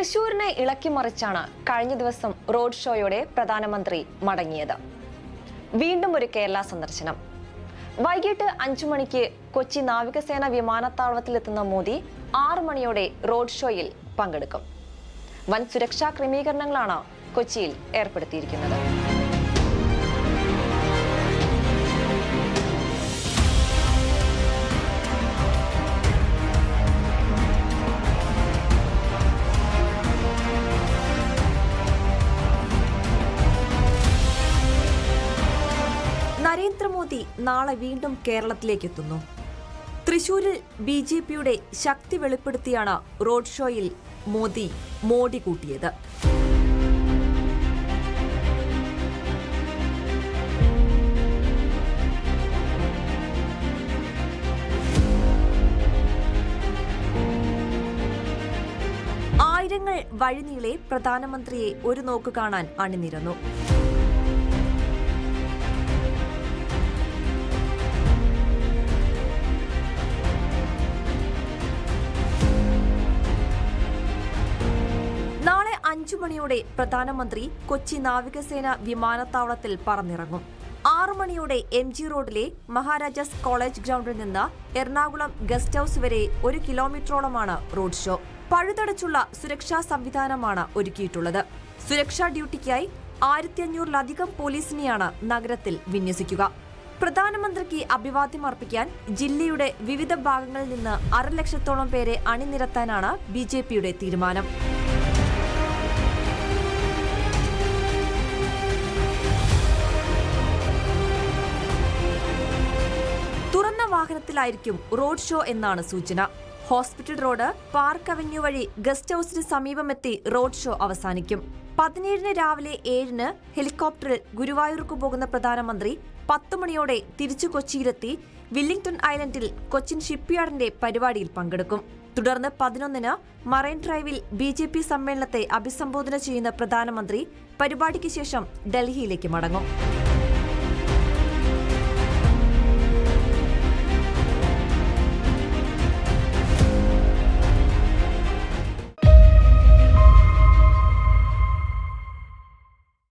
തൃശൂരിനെ ഇളക്കിമറിച്ചാണ് കഴിഞ്ഞ ദിവസം റോഡ് ഷോയോടെ പ്രധാനമന്ത്രി മടങ്ങിയത്. വീണ്ടും ഒരു കേരള സന്ദർശനം. വൈകിട്ട് 5 മണിക്ക് കൊച്ചി നാവികസേന വിമാനത്താവളത്തിലെത്തുന്ന മോദി 6 മണിയോടെ റോഡ് ഷോയിൽ പങ്കെടുക്കും. വൻ സുരക്ഷാ ക്രമീകരണങ്ങളാണ് കൊച്ചിയിൽ ഏർപ്പെടുത്തിയിരിക്കുന്നത്. നരേന്ദ്രമോദി നാളെ വീണ്ടും കേരളത്തിലേക്ക് എത്തുന്നു. തൃശൂരിൽ BJPയുടെ ശക്തി വെളിപ്പെടുത്തിയാണ് റോഡ് ഷോയിൽ മോദി മോടി കൂട്ടിയത്. ആയിരങ്ങൾ വഴിനീളെ പ്രധാനമന്ത്രിയെ ഒരു നോക്ക് കാണാൻ അണിനിരന്നു. നാളെ 5 മണിയോടെ പ്രധാനമന്ത്രി കൊച്ചി നാവികസേന വിമാനത്താവളത്തിൽ പറന്നിറങ്ങും. 6 മണിയോടെ MG റോഡിലെ മഹാരാജാസ് കോളേജ് ഗ്രൗണ്ടിൽ നിന്ന് എറണാകുളം ഗസ്റ്റ് ഹൌസ് വരെ 1 കിലോമീറ്ററോളമാണ് റോഡ് ഷോ. പഴുതടച്ചുള്ള സുരക്ഷാ സംവിധാനമാണ് ഒരുക്കിയിട്ടുള്ളത്. സുരക്ഷാ ഡ്യൂട്ടിക്കായി 1500-ലധികം പോലീസിനെയാണ് നഗരത്തിൽ വിന്യസിക്കുക. പ്രധാനമന്ത്രിക്ക് അഭിവാദ്യം അർപ്പിക്കാൻ ജില്ലയുടെ വിവിധ ഭാഗങ്ങളിൽ നിന്ന് 1.5 ലക്ഷത്തോളം പേരെ അണിനിരത്താനാണ് BJPയുടെ തീരുമാനം. തുറന്ന വാഹനത്തിലായിരിക്കും റോഡ് ഷോ എന്നാണ് സൂചന. ഹോസ്പിറ്റൽ റോഡ്, പാർക്ക് അവന്യൂ വഴി ഗസ്റ്റ് ഹൌസിന് സമീപമെത്തി റോഡ് ഷോ അവസാനിക്കും. 17-ന് രാവിലെ 7-ന് ഹെലികോപ്റ്ററിൽ ഗുരുവായൂർക്ക് പോകുന്ന പ്രധാനമന്ത്രി 10 മണിയോടെ തിരിച്ചു കൊച്ചിയിലെത്തി വില്ലിംഗ്ടൺ ഐലൻഡിൽ കൊച്ചിൻ ഷിപ്പ്യാർഡിന്റെ പരിപാടിയിൽ പങ്കെടുക്കും. തുടർന്ന് 11-ന് മറൈൻ ഡ്രൈവിൽ BJP സമ്മേളനത്തെ അഭിസംബോധന ചെയ്യുന്ന പ്രധാനമന്ത്രി പരിപാടിക്ക് ശേഷം ഡൽഹിയിലേക്ക് മടങ്ങും.